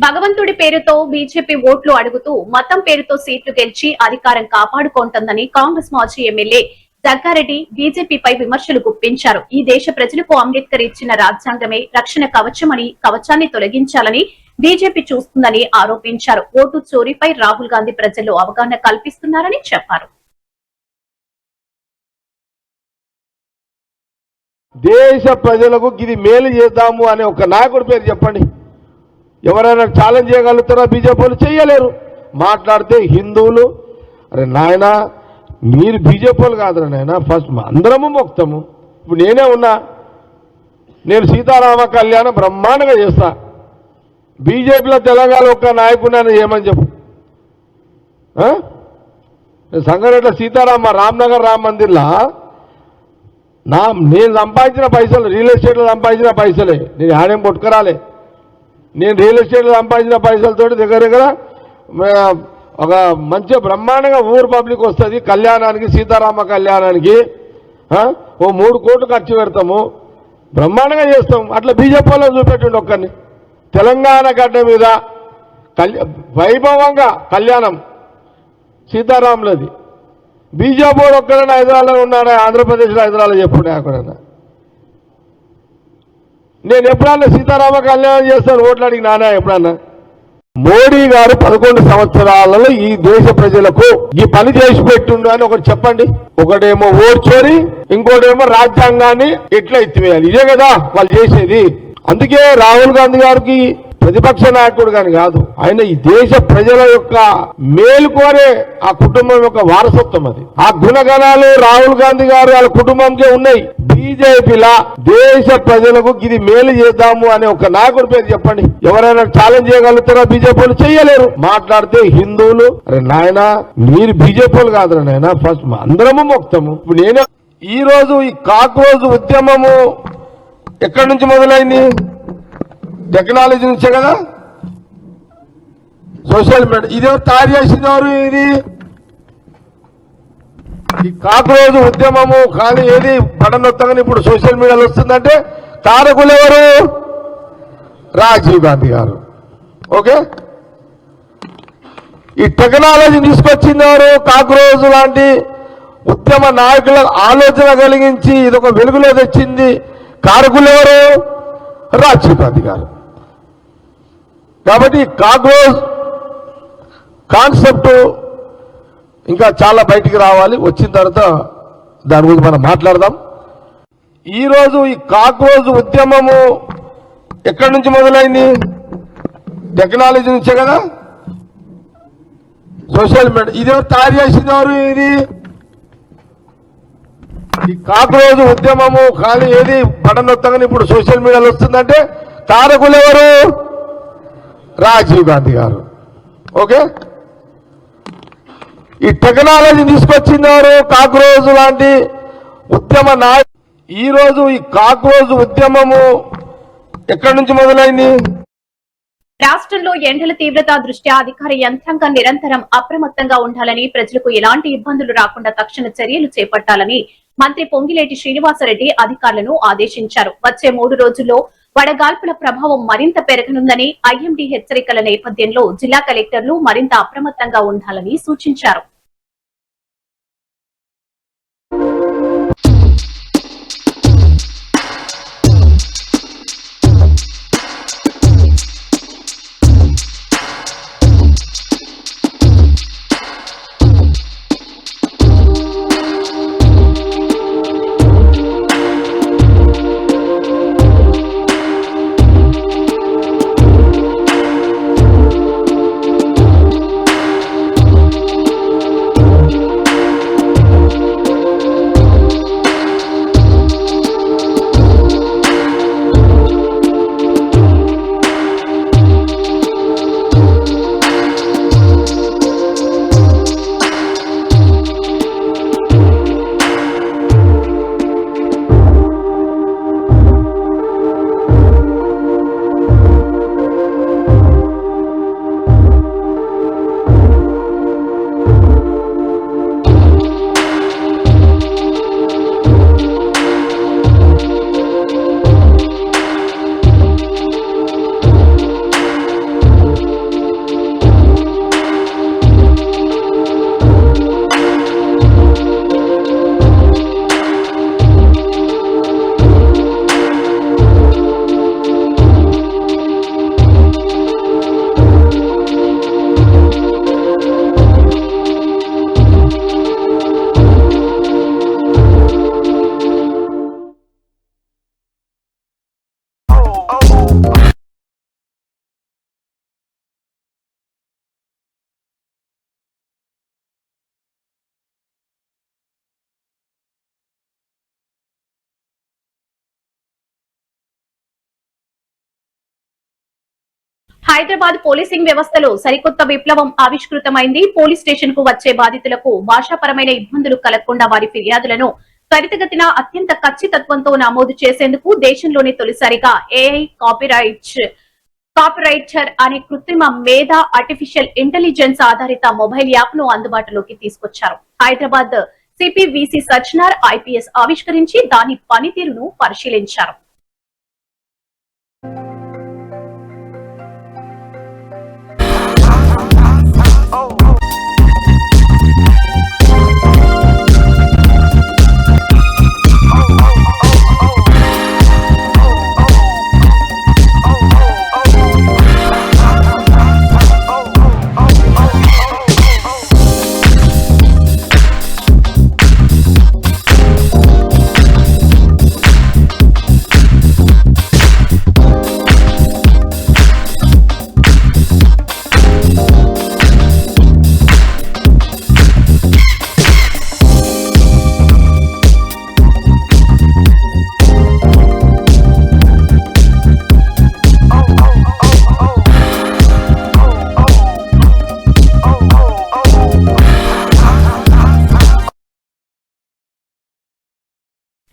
భగవంతుడి పేరుతో బీజేపీ ఓట్లు అడుగుతూ మతం పేరుతో సీట్లు గెలిచి అధికారం కాపాడుకుంటుందని కాంగ్రెస్ మాజీ ఎమ్మెల్యే జగ్గారెడ్డి బీజేపీపై విమర్శలు గుప్పించారు. ఈ దేశ ప్రజలకు అంబేద్కర్ ఇచ్చిన రాజ్యాంగమే రక్షణ కవచమని, కవచాన్ని తొలగించాలని బీజేపీ చూస్తుందని ఆరోపించారు. ఓటు చోరీపై రాహుల్ గాంధీ ప్రజల్లో అవగాహన కల్పిస్తున్నారని చెప్పారు. దేశ ప్రజలకు ఇది మేలు చేద్దాము అనే ఒక నాయకుడి పేరు చెప్పండి. ఎవరైనా ఛాలెంజ్ చేయగలుగుతారా? బీజేపీ వాళ్ళు చేయలేరు. మాట్లాడితే హిందువులు, అరే నాయన మీరు బీజేపీ వాళ్ళు కాదురా నాయన, ఫస్ట్ అందరము మొక్తాము. ఇప్పుడు నేనే ఉన్నా, నేను సీతారామ కళ్యాణం బ్రహ్మాండంగా చేస్తా. బీజేపీలో తెలంగాణ ఒక్క నాయకుడిని ఏమని చెప్పు. సంగారెడ్డిలో సీతారామ రామ్నగర్ రామ్ మందిర్లా నేను సంపాదించిన పైసలు, రియల్ ఎస్టేట్లో సంపాదించిన పైసలే, నేను ఆడేం కొట్టుకురాలే. నేను రియల్ ఎస్టేట్లో సంపాదించిన పైసలతో దగ్గర ఒక మంచి బ్రహ్మాండంగా ఊరు పబ్లిక్ వస్తుంది కళ్యాణానికి, సీతారామ కళ్యాణానికి ఓ 3 కోట్లు ఖర్చు పెడతాము, బ్రహ్మాండంగా చేస్తాం. అట్లా బీజేపీ వాళ్ళని చూపెట్టండి ఒక్కరిని. తెలంగాణ గడ్డ మీద వైభవంగా కళ్యాణం సీతారాములది. బీజేపీ ఒక్కడైనా హైదరాబాద్లో ఉన్నాడా? ఆంధ్రప్రదేశ్లో హైదరాబాద్లో చెప్పుడే అక్కడైనా. నేను ఎప్పుడన్నా సీతారామ కళ్యాణం చేస్తాను ఓట్లు అడిగి నానా ఎప్పుడన్నా? మోడీ గారు 11 సంవత్సరాలలో ఈ దేశ ప్రజలకు ఈ పని చేసి పెట్టుండు అని ఒకటి చెప్పండి. ఒకటేమో ఓటు చోరీ, ఇంకోటేమో రాజ్యాంగాన్ని ఎట్లా ఎత్తివేయాలి. ఇదే కదా వాళ్ళు చేసేది. అందుకే రాహుల్ గాంధీ గారికి ప్రతిపక్ష నాయకుడు కానీ కాదు, ఆయన ఈ దేశ ప్రజల యొక్క మేలు కోరే ఆ కుటుంబం యొక్క వారసత్వం అది. ఆ గుణగణాలు రాహుల్ గాంధీ గారు వాళ్ళ కుటుంబంకే ఉన్నాయి. బీజేపీలా దేశ ప్రజలకు ఇది మేలు చేద్దాము అనే ఒక నాయకుడి పేరు చెప్పండి. ఎవరైనా ఛాలెంజ్ చేయగలుగుతారా? బీజేపీ వాళ్ళు చేయలేరు. మాట్లాడితే హిందువులు, అరే నాయన మీరు బీజేపీ వాళ్ళు కాదురా నాయన, ఫస్ట్ అందరము మొక్తాము. ఇప్పుడు నేను ఈ రోజు ఈ కాక్రోజ్ ఉద్యమము ఎక్కడి నుంచి మొదలైంది? టెక్నాలజీ నుంచే కదా, సోషల్ మీడియా. ఇదే తయారు చేసింది ఎవరు? ఇది ఈ కాక్రోజ్ ఉద్యమము కానీ ఏది బటన్ నొత్తగానే ఇప్పుడు సోషల్ మీడియాలో వస్తుందంటే కారకులు ఎవరు? రాజీవ్ గాంధీ గారు. ఓకే, ఈ టెక్నాలజీ తీసుకొచ్చింది ఎవరు? కాక్రోజ్ లాంటి ఉద్యమ నాయకుల ఆలోచన కలిగించి ఇదొక వెలుగులో తెచ్చింది కారకులు ఎవరు? రాజీవ్ గాంధీ గారు. కాబట్టి కాక్రోజ్ కాన్సెప్ట్ ఇంకా చాలా బయటికి రావాలి. వచ్చిన తర్వాత దాని గురించి మనం మాట్లాడదాం. ఈరోజు ఈ కాక్రోజ్ ఉద్యమము ఎక్కడి నుంచి మొదలైంది? టెక్నాలజీ నుంచే కదా, సోషల్ మీడియా. ఇదే తయారు చేసింది ఎవరు? ఇది ఈ కాక్రోజ్ ఉద్యమము కానీ ఏది బటన్ నొత్తగానే ఇప్పుడు సోషల్ మీడియాలో వస్తుందంటే కారకులు ఎవరు? రాజీవ్ గాంధీ గారు. ఓకే, ఈ టెక్నాలజీ తీసుకొచ్చింది ఎవరు? కాక్రోజ్ లాంటి ఉద్యమ నాయకులు. ఈరోజు ఈ కాక్రోజ్ ఉద్యమము ఎక్కడి నుంచి మొదలైంది? రాష్ట్రంలో ఎండల తీవ్రత దృష్ట్యా అధికార యంత్రాంగం నిరంతరం అప్రమత్తంగా ఉండాలని, ప్రజలకు ఎలాంటి ఇబ్బందులు రాకుండా తక్షణ చర్యలు చేపట్టాలని మంత్రి పొంగిలేటి శ్రీనివాసరెడ్డి అధికారులను ఆదేశించారు. వచ్చే 3 రోజుల్లో వడగాల్పుల ప్రభావం మరింత పెరగనుందని, ఐఎండీ హెచ్చరికల నేపథ్యంలో జిల్లా కలెక్టర్లు మరింత అప్రమత్తంగా ఉండాలని సూచించారు. హైదరాబాద్ పోలీసింగ్ వ్యవస్థలో సరికొత్త విప్లవం ఆవిష్కృతమైంది. పోలీస్ స్టేషన్ కు వచ్చే బాధితులకు భాషాపరమైన ఇబ్బందులు కలగకుండా వారి ఫిర్యాదులను త్వరితగతిన అత్యంత ఖచ్చితత్వంతో నమోదు చేసేందుకు దేశంలోనే తొలిసారిగా ఏఐ కాపీరైటర్ అనే కృత్రిమ మేధ ఆర్టిఫిషియల్ ఇంటెలిజెన్స్ ఆధారిత మొబైల్ యాప్ ను అందుబాటులోకి తీసుకొచ్చారు. హైదరాబాద్ సిపివిసి సజ్జనార్ ఐపీఎస్ ఆవిష్కరించి దాని పనితీరును పరిశీలించారు.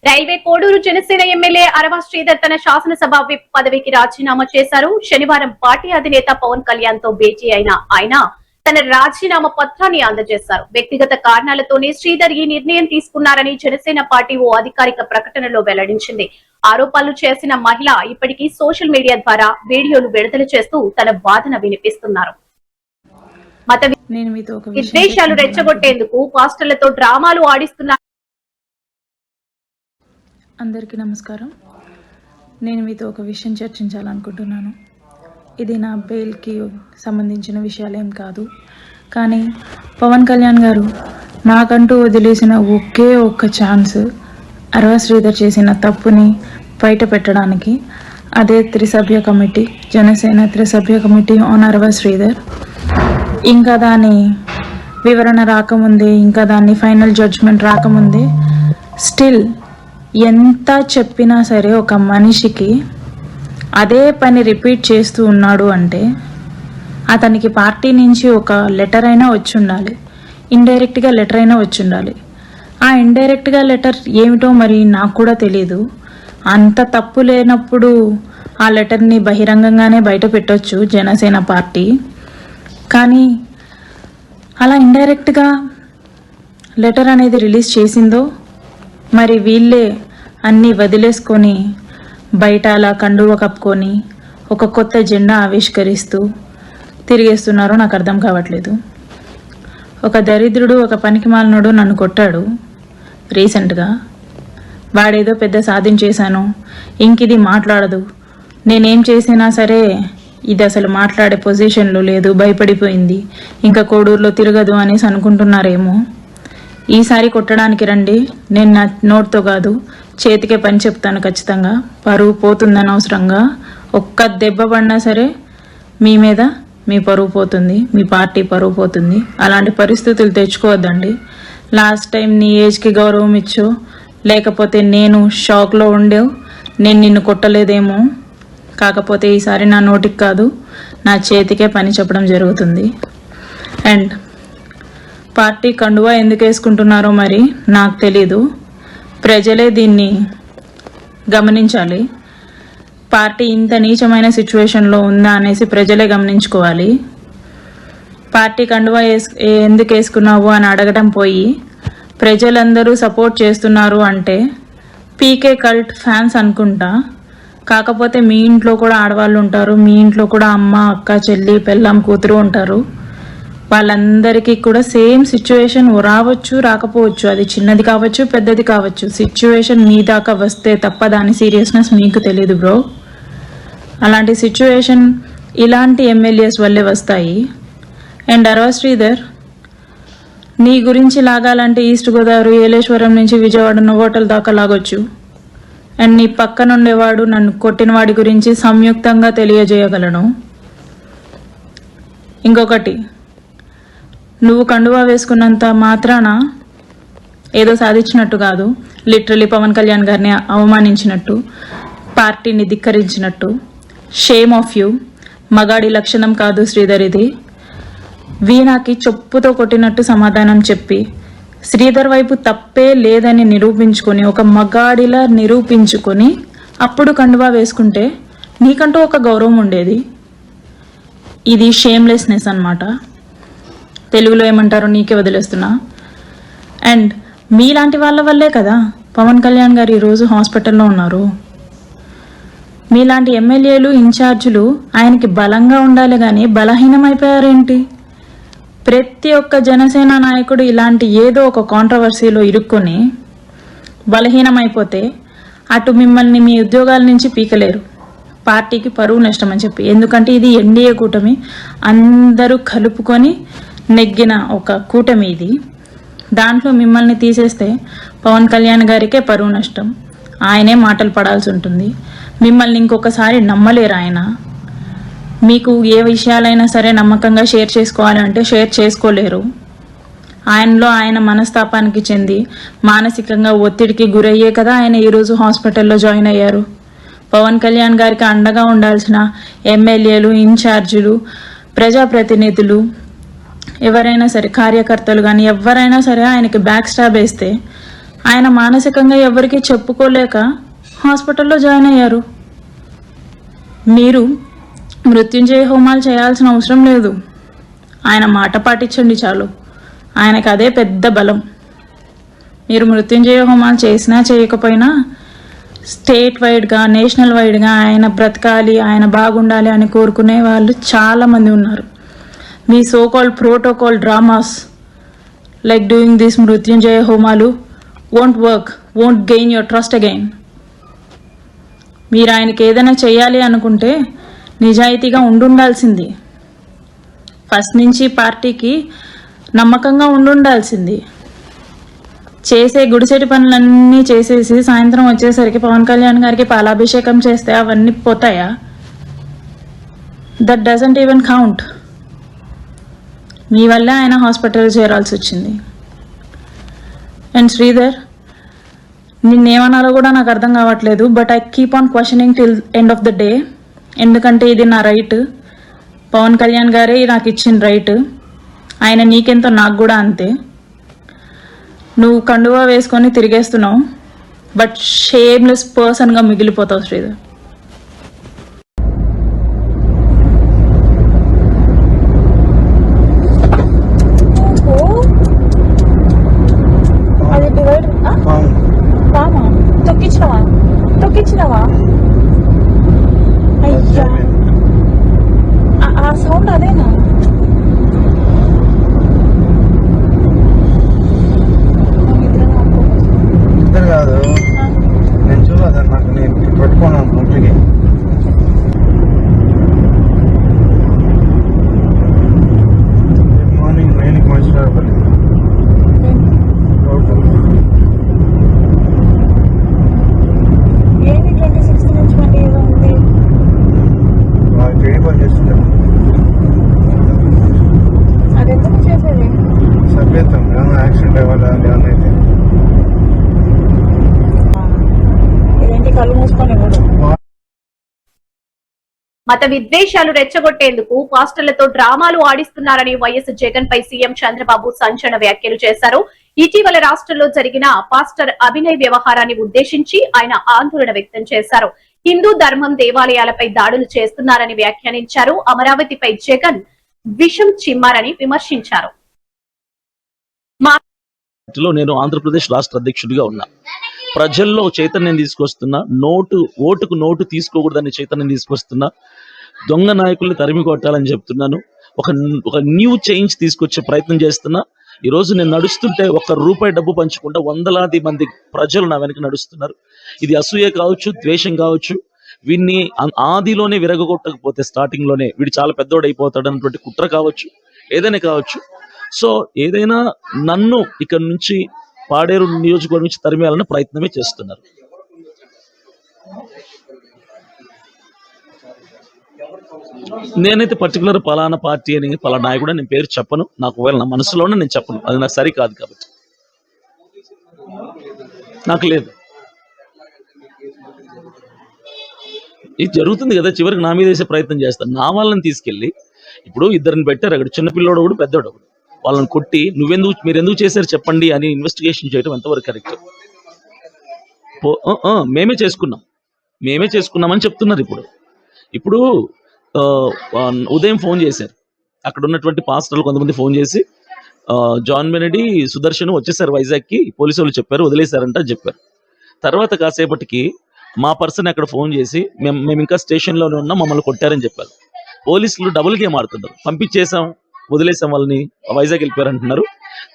రైల్వే కోడూరు జనసేన ఎమ్మెల్యే అరవ శ్రీధర్ తన శాసనసభ విప్ పదవికి రాజీనామా చేశారు. శనివారం పార్టీ అధినేత పవన్ కళ్యాణ్ తో భేటీ అయిన ఆయన తన రాజీనామా పత్రాన్ని అందజేశారు. వ్యక్తిగత కారణాలతోనే శ్రీధర్ ఈ నిర్ణయం తీసుకున్నారని జనసేన పార్టీ ఓ అధికారిక ప్రకటనలో వెల్లడించింది. ఆరోపణలు చేసిన మహిళ ఇప్పటికీ సోషల్ మీడియా ద్వారా వీడియోలు విడుదల చేస్తూ తన వాదన వినిపిస్తున్నారు. మత విద్వేషాలు రెచ్చగొట్టేందుకు పాస్టర్లతో డ్రామాలు ఆడిస్తున్నారు. అందరికీ నమస్కారం. నేను మీతో ఒక విషయం చర్చించాలనుకుంటున్నాను. ఇది నా బెయిల్కి సంబంధించిన విషయాలేం కాదు, కానీ పవన్ కళ్యాణ్ గారు నాకంటూ వదిలేసిన ఒకే ఒక్క ఛాన్స్ అరవ శ్రీధర్ చేసిన తప్పుని బయట పెట్టడానికి. అదే త్రిసభ్య కమిటీ, జనసేన త్రిసభ్య కమిటీ ఆన్ అరవ శ్రీధర్. ఇంకా దాని వివరణ రాకముందే, ఇంకా దాన్ని ఫైనల్ జడ్జ్మెంట్ రాకముందే స్టిల్ ఎంత చెప్పినా సరే ఒక మనిషికి అదే పని రిపీట్ చేస్తూ ఉన్నాడు అంటే అతనికి పార్టీ నుంచి ఒక లెటర్ అయినా వచ్చి ఉండాలి, ఇండైరెక్ట్గా లెటర్ అయినా వచ్చి ఉండాలి. ఆ ఇండైరెక్ట్గా లెటర్ ఏమిటో మరి నాకు కూడా తెలీదు. అంత తప్పు లేనప్పుడు ఆ లెటర్ని బహిరంగంగానే బయట పెట్టొచ్చు జనసేన పార్టీ. కానీ అలా ఇండైరెక్ట్గా లెటర్ అనేది రిలీజ్ చేసిందో మరి వీళ్ళే అన్నీ వదిలేసుకొని బయట అలా కండువ కప్పుకొని ఒక కొత్త జెండా ఆవిష్కరిస్తూ తిరిగేస్తున్నారో నాకు అర్థం కావట్లేదు. ఒక దరిద్రుడు, ఒక పనికిమాలినోడు నన్ను కొట్టాడు రీసెంట్గా. వాడేదో పెద్ద సాధించేశాను, ఇంకిది మాట్లాడదు, నేనేం చేసినా సరే ఇది అసలు మాట్లాడే పొజిషన్లో లేదు, భయపడిపోయింది, ఇంకా కోడూరులో తిరగదు అనేసి అనుకుంటున్నారేమో. ఈసారి కొట్టడానికి రండి, నేను నా నోట్తో కాదు చేతికే పని చెప్తాను ఖచ్చితంగా. పరువు పోతుందని అవసరంగా ఒక్క దెబ్బ పడినా సరే మీ మీద మీ పరువు పోతుంది, మీ పార్టీ పరువు పోతుంది. అలాంటి పరిస్థితులు తెచ్చుకోవద్దండి. లాస్ట్ టైం నీ ఏజ్కి గౌరవం ఇచ్చో, లేకపోతే నేను షాక్లో ఉండేవు, నేను నిన్ను కొట్టలేదేమో. కాకపోతే ఈసారి నా నోటికి కాదు నా చేతికే పని చెప్పడం జరుగుతుంది. అండ్ పార్టీ కండువా ఎందుకు వేసుకుంటున్నారో మరి నాకు తెలీదు. ప్రజలే దీన్ని గమనించాలి. పార్టీ ఇంత నీచమైన సిచ్యువేషన్లో ఉందా అనేసి ప్రజలే గమనించుకోవాలి. పార్టీ కండువా ఎందుకు వేసుకున్నావు అని అడగడం పోయి ప్రజలందరూ సపోర్ట్ చేస్తున్నారు అంటే పీకే కల్ట్ ఫ్యాన్స్ అనుకుంటా. కాకపోతే మీ ఇంట్లో కూడా ఆడవాళ్ళు ఉంటారు, మీ ఇంట్లో కూడా అమ్మ, అక్క, చెల్లి, పెళ్ళాం, కూతురు ఉంటారు. వాళ్ళందరికీ కూడా సేమ్ సిచ్యువేషన్ రావచ్చు, రాకపోవచ్చు. అది చిన్నది కావచ్చు, పెద్దది కావచ్చు. సిచ్యువేషన్ మీ దాకా వస్తే తప్ప దాని సీరియస్నెస్ మీకు తెలియదు బ్రో. అలాంటి సిచ్యువేషన్ ఇలాంటి ఎమ్మెల్యేస్ వల్లే వస్తాయి. అండ్ అరవ శ్రీధర్, నీ గురించి లాగాలంటే ఈస్ట్ గోదావరి, ఏలేశ్వరం నుంచి విజయవాడ నోవోటల్ దాకా లాగొచ్చు. అండ్ నీ పక్కన ఉండేవాడు నన్ను కొట్టిన వాడి గురించి సంయుక్తంగా తెలియజేయగలను. ఇంకొకటి, నువ్వు కండువా వేసుకున్నంత మాత్రాన ఏదో సాధించినట్టు కాదు. లిటరలీ పవన్ కళ్యాణ్ గారిని అవమానించినట్టు, పార్టీని ధిక్కరించినట్టు. Shame of you. మగాడి లక్షణం కాదు శ్రీధర్ ఇది. వీణాకి చెప్పుతో కొట్టినట్టు సమాధానం చెప్పి శ్రీధర్ వైపు తప్పే లేదని నిరూపించుకొని, ఒక మగాడిలా నిరూపించుకొని అప్పుడు కండువా వేసుకుంటే నీకంటూ ఒక గౌరవం ఉండేది. ఇది షేమ్లెస్నెస్ అన్నమాట. తెలుగులో ఏమంటారో నీకే వదిలేస్తున్నా. అండ్ మీలాంటి వాళ్ళ వల్లే కదా పవన్ కళ్యాణ్ గారు ఈరోజు హాస్పిటల్లో ఉన్నారు. మీలాంటి ఎమ్మెల్యేలు, ఇన్ఛార్జీలు ఆయనకి బలంగా ఉండాలి కానీ బలహీనమైపోయారేంటి? ప్రతి ఒక్క జనసేన నాయకుడు ఇలాంటి ఏదో ఒక కాంట్రవర్సీలో ఇరుక్కొని బలహీనమైపోతే అటు మిమ్మల్ని మీ ఉద్యోగాల నుంచి పీకలేరు, పార్టీకి పరువు నష్టం అని చెప్పి. ఎందుకంటే ఇది ఎన్డీఏ కూటమి, అందరూ కలుపుకొని నెగ్గిన ఒక కూటమి ఇది. దాంట్లో మిమ్మల్ని తీసేస్తే పవన్ కళ్యాణ్ గారికే పరువు నష్టం, ఆయనే మాటలు పడాల్సి ఉంటుంది. మిమ్మల్ని ఇంకొకసారి నమ్మలేరు ఆయన. మీకు ఏ విషయాలైనా సరే నమ్మకంగా షేర్ చేసుకోవాలంటే షేర్ చేసుకోలేరు. ఆయనలో ఆయన మనస్తాపానికి చెంది మానసికంగా ఒత్తిడికి గురయ్యే కదా ఆయన ఈరోజు హాస్పిటల్లో జాయిన్ అయ్యారు. పవన్ కళ్యాణ్ గారికి అండగా ఉండాల్సిన ఎమ్మెల్యేలు, ఇన్ఛార్జీలు, ప్రజాప్రతినిధులు, ఎవరైనా సరే కార్యకర్తలు కానీ ఎవరైనా సరే ఆయనకి బ్యాక్ స్టాబ్ వేస్తే ఆయన మానసికంగా ఎవరికి చెప్పుకోలేక హాస్పిటల్లో జాయిన్ అయ్యారు. మీరు మృత్యుంజయ హోమాలు చేయాల్సిన అవసరం లేదు. ఆయన మాట పాటించండి చాలు. ఆయనకు అదే పెద్ద బలం. మీరు మృత్యుంజయ హోమాలు చేసినా చేయకపోయినా స్టేట్ వైడ్గా, నేషనల్ వైడ్గా ఆయన బ్రతకాలి, ఆయన బాగుండాలి అని కోరుకునే వాళ్ళు చాలామంది ఉన్నారు. మీ so called protocol dramas like doing this Mrityunjaya హోమాలు won't work, won't gain your trust again. మీరు ఆయనకి ఏదైనా చేయాలి అనుకుంటే నిజాయితీగా ఉండాల్సింది. ఫస్ట్ నుంచి పార్టీకి నమ్మకంగా ఉండాల్సింది. చేసే గుడిసెటి పనులన్నీ చేసేసి సాయంత్రం వచ్చేసరికి పవన్ కళ్యాణ్ గారికి పాలాభిషేకం చేస్తే అవన్నీ పోతాయా? That doesn't even count. మీ వల్ల ఆయన హాస్పిటల్ చేరాల్సి వచ్చింది. అండ్ శ్రీధర్, నిన్నేమన్నారో కూడా నాకు అర్థం కావట్లేదు. But I keep on questioning till end of the day. ఎందుకంటే ఇది నా రైట్. పవన్ కళ్యాణ్ గారే నాకు ఇచ్చిన రైట్. ఆయన నీకెంతో నాకు కూడా అంతే. నువ్వు కండువా వేసుకొని తిరిగేస్తున్నావు, బట్ షేమ్లెస్ పర్సన్గా మిగిలిపోతావు శ్రీధర్. అది డివైడర్ పామా? తొక్కిచ్చినవా? అయ్యా, ఆ సౌండ్ అదేనా? ఇద్దరు కాదు, నేను చూడలేదు. నాకు నేను పెట్టుకున్నాను ఒంటికి. మార్నింగ్ 9కి మంచిర్యాలపల్లి ఏంటి 26 నుంచి మళ్ళీ ఏదో ఉంది. ట్రైన్ పని చేస్తుంటాను. అది ఎందుకు చేసేది? సభ్యత్వం ఏమన్నా యాక్సిడెంట్ అవ్వాలి ఏమన్నా అయితే ఇదేంటి కళ్ళు మూసుకొని ఇవ్వడు. మత విద్వేషాలు రెచ్చగొట్టేందుకు పాస్టర్లతో డ్రామాలు ఆడిస్తున్నారని వైఎస్ జగన్ పై సీఎం చంద్రబాబు సంచలన వ్యాఖ్యలు చేశారు. ఇటీవల రాష్ట్రంలో జరిగిన పాస్టర్ అభినయ్ వ్యవహారాన్ని ఉద్దేశించి ఆయన ఆందోళన వ్యక్తం చేశారు. హిందూ ధర్మం, దేవాలయాలపై దాడులు చేస్తున్నారని వ్యాఖ్యానించారు. అమరావతిపై జగన్ విషం చిమ్మారని విమర్శించారు. నేను ఆంధ్రప్రదేశ్ రాష్ట్ర అధ్యక్షుడిగా ఉన్నా. ప్రజల్లో చైతన్యం తీసుకొస్తున్నా. ఓటుకు నోటు తీసుకోకూడదని చైతన్యం తీసుకొస్తున్నా. దొంగ నాయకుల్ని తరిమి కొట్టాలని చెప్తున్నాను. ఒక న్యూ చేంజ్ తీసుకొచ్చే ప్రయత్నం చేస్తున్నా. ఈ రోజు నేను నడుస్తుంటే ₹1 డబ్బు పంచకుండా వందలాది మంది ప్రజలు నా వెనక నడుస్తున్నారు. ఇది అసూయ కావచ్చు, ద్వేషం కావచ్చు. వీడిని ఆదిలోనే విరగొట్టకపోతే, స్టార్టింగ్ లోనే వీడు చాలా పెద్దోడు అయిపోతాడు అన్నటువంటి కుట్ర కావచ్చు, ఏదైనా కావచ్చు. సో ఏదైనా నన్ను ఇక్కడ నుంచి పాడేరు నియోజకవర్గం నుంచి తరిమేయాలన్న ప్రయత్నమే చేస్తున్నారు. నేనైతే పర్టికులర్ పలానా పార్టీ అని, పలానా నాయకుడు నేను పేరు చెప్పను. నాకు ఒకవేళ నా మనసులోనే నేను చెప్పను, అది నాకు సరికాదు కాబట్టి. నాకు లేదు. ఇది జరుగుతుంది కదా, చివరికి నా మీద వేసే ప్రయత్నం చేస్తాను. నా వాళ్ళని తీసుకెళ్ళి ఇప్పుడు ఇద్దరిని పెట్టారు అక్కడ, చిన్నపిల్లోడు ఒకడు పెద్దోడు ఒకడు, వాళ్ళని కొట్టి మీరు ఎందుకు చేశారు చెప్పండి అని ఇన్వెస్టిగేషన్ చేయడం ఎంతవరకు కరెక్ట్? మేమే చేసుకున్నామని చెప్తున్నారు. ఇప్పుడు ఉదయం ఫోన్ చేశారు, అక్కడ ఉన్నటువంటి పాస్టర్లు కొంతమంది ఫోన్ చేసి జాన్ బెనెడీ సుదర్శన్ వచ్చేసారు వైజాగ్కి, పోలీసు వాళ్ళు చెప్పారు వదిలేశారంట చెప్పారు. తర్వాత కాసేపటికి మా పర్సన్ అక్కడ ఫోన్ చేసి మేము ఇంకా స్టేషన్లోనే ఉన్నాం, మమ్మల్ని కొట్టారని చెప్పారు. పోలీసులు డబుల్ గేమ్ ఆడుతున్నారు, పంపించేసాం వదిలేసాం వాళ్ళని, వైజాగ్ వెళ్ళిపోయారు అంటున్నారు.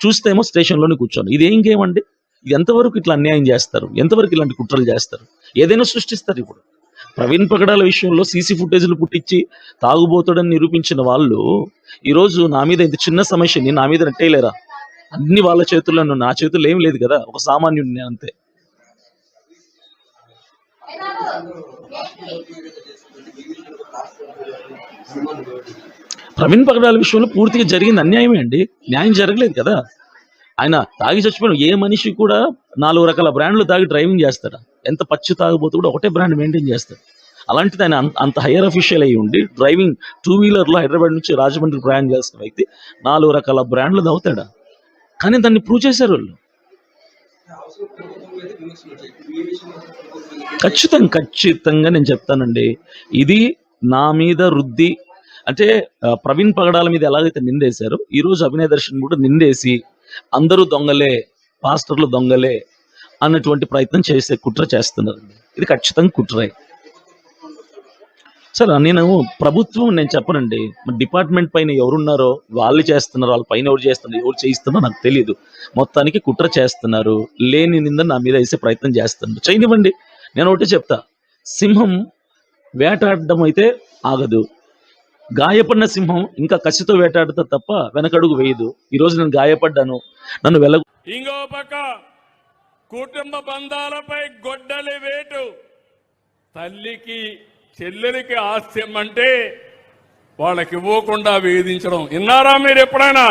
చూస్తేమో స్టేషన్లోనే కూర్చోను. ఇది ఏం గేమ్ అండి? ఇది ఎంతవరకు ఇట్లా అన్యాయం చేస్తారు? ఎంతవరకు ఇలాంటి కుట్రలు చేస్తారు? ఏదైనా సృష్టిస్తారు. ఇప్పుడు ప్రవీణ్ పగడాల విషయంలో సీసీ ఫుటేజ్లు పుట్టించి తాగుబోతాడని నిరూపించిన వాళ్ళు ఈరోజు నా మీద ఇంత చిన్న సమస్యని నా మీద నెట్టేయలేరా? అన్ని వాళ్ళ చేతుల్లోనూ, నా చేతుల్లో ఏం లేదు కదా, ఒక సామాన్యుడిని అంతే. ప్రవీణ్ పగడాల విషయంలో పూర్తిగా జరిగింది అన్యాయమే అండి, న్యాయం జరగలేదు కదా. ఆయన తాగి చచ్చిపోయిన ఏ మనిషి కూడా 4 రకాల బ్రాండ్లు తాగి డ్రైవింగ్ చేస్తాడా? ఎంత పచ్చి తాగిపోతూ కూడా ఒకటే బ్రాండ్ మెయింటైన్ చేస్తాడు. అలాంటిది ఆయన అంత హైయర్ అఫీషియల్ అయ్యి ఉండి డ్రైవింగ్ 2-వీలర్లో హైదరాబాద్ నుంచి రాజమండ్రి ప్రయాణం చేస్తున్న వ్యక్తి 4 రకాల బ్రాండ్లు తాగుతాడా? కానీ దాన్ని ప్రూవ్ చేశారు వాళ్ళు. ఖచ్చితంగా నేను చెప్తానండి, ఇది నా మీద రుద్ది అంటే ప్రవీణ్ పగడాల మీద ఎలాగైతే నిందేశారో ఈరోజు అభినయ దర్శన్ కూడా నిందేసి అందరూ దొంగలే, పాస్టర్లు దొంగలే అన్నటువంటి ప్రయత్నం చేసే కుట్ర చేస్తున్నారండి. ఇది ఖచ్చితంగా కుట్రే. సరే, ప్రభుత్వం నేను చెప్పనండి, డిపార్ట్మెంట్ పైన ఎవరున్నారో వాళ్ళు చేస్తున్నారు, వాళ్ళ పైన ఎవరు చేస్తున్నారు, ఎవరు చేయిస్తున్నారో నాకు తెలియదు. మొత్తానికి కుట్ర చేస్తున్నారు, లేని నింద నా మీద వేసే ప్రయత్నం చేస్తున్నారు. చేయనివ్వండి. నేను ఒకటి చెప్తా, సింహం వేటాడడం అయితే ఆగదు, గాయపడిన సింహం ఇంకా కసితో వేటాడుతా తప్ప వెనకడుగు వేయదు. ఈరోజు నేను గాయపడ్డాను, నన్ను ఇంకో పక్క కుటుంబ బంధాలపై గొడ్డలి వేటు, తల్లికి చెల్లెలికి ఆస్త్యం అంటే వాళ్ళకి ఇవ్వకుండా వేధించడం. విన్నారా మీరు ఎప్పుడైనా?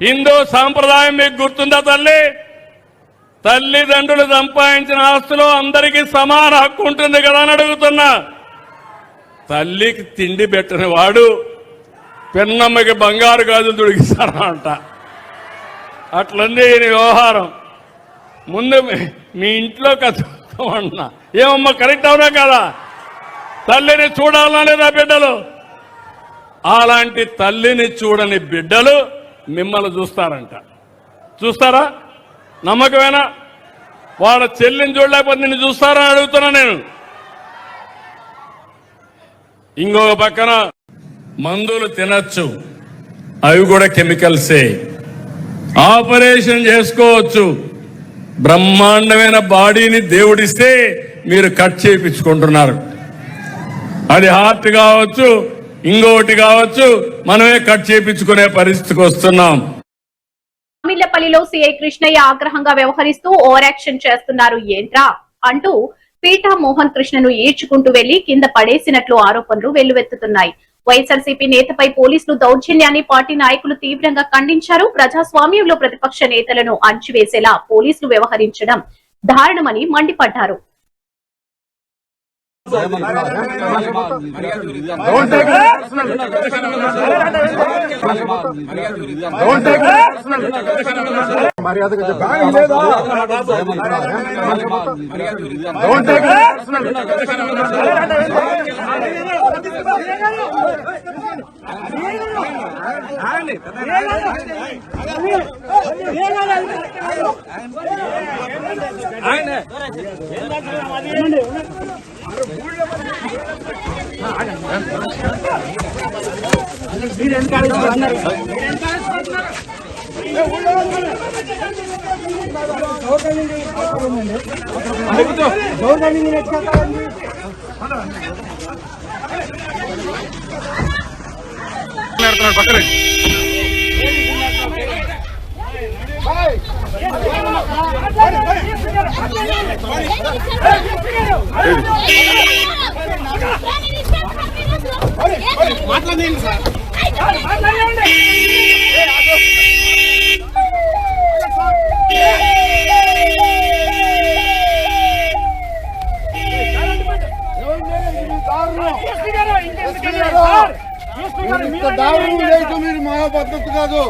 హిందూ సాంప్రదాయం మీకు గుర్తుందా? తల్లిదండ్రులు సంపాదించిన ఆస్తులో అందరికీ సమాన హక్కు ఉంటుంది కదా అని అడుగుతున్నా. తల్లికి తిండి పెట్టని వాడు పెన్నమ్మకి బంగారు గాజులు తొడిగిస్తారా అంట. అట్లంది ఈయన వ్యవహారం. ముందు మీ ఇంట్లో కథమన్నా ఏమమ్మా, కరెక్ట్ అవునా కదా? తల్లిని చూడాలనా లేదా బిడ్డలు? అలాంటి తల్లిని చూడని బిడ్డలు మిమ్మల్ని చూస్తారంట. చూస్తారా? నమ్మకమేనా? వాళ్ళ చెల్లిని చూడలేకపోతే నిన్ను చూస్తారని అడుగుతున్నా నేను. ఇంకొక పక్కన మందులు తినచ్చు, అవి కూడా కెమికల్సే. ఆపరేషన్ చేసుకోవచ్చు, బ్రహ్మాండమైన బాడీని దేవుడిస్తే మీరు కట్ చేయించుకుంటున్నారు. అది హార్ట్ కావచ్చు, ఇంకొకటి కావచ్చు, మనమే కట్ చేయించుకునే పరిస్థితికి వస్తున్నాం. మిల్లపల్లిలో సిఐ కృష్ణయ్య ఆగ్రహంగా వ్యవహరిస్తూ ఓవర్ యాక్షన్ చేస్తున్నారు ఏంట్రా అంటూ పీఠా మోహన్ కృష్ణను ఈడ్చుకుంటూ వెళ్లి కింద పడేసినట్లు ఆరోపణలు వెల్లువెత్తుతున్నాయి. వైఎస్ఆర్సీపీ నేతపై పోలీసులు దౌర్జన్యాన్ని పార్టీ నాయకులు తీవ్రంగా ఖండించారు. ప్రజాస్వామ్యంలో ప్రతిపక్ష నేతలను అణచివేసేలా పోలీసులు వ్యవహరించడం దారుణమని మండిపడ్డారు. మాట్లాడండి సార్. దారుణం చేయటం మీరు మహా పద్ధతి కాదు.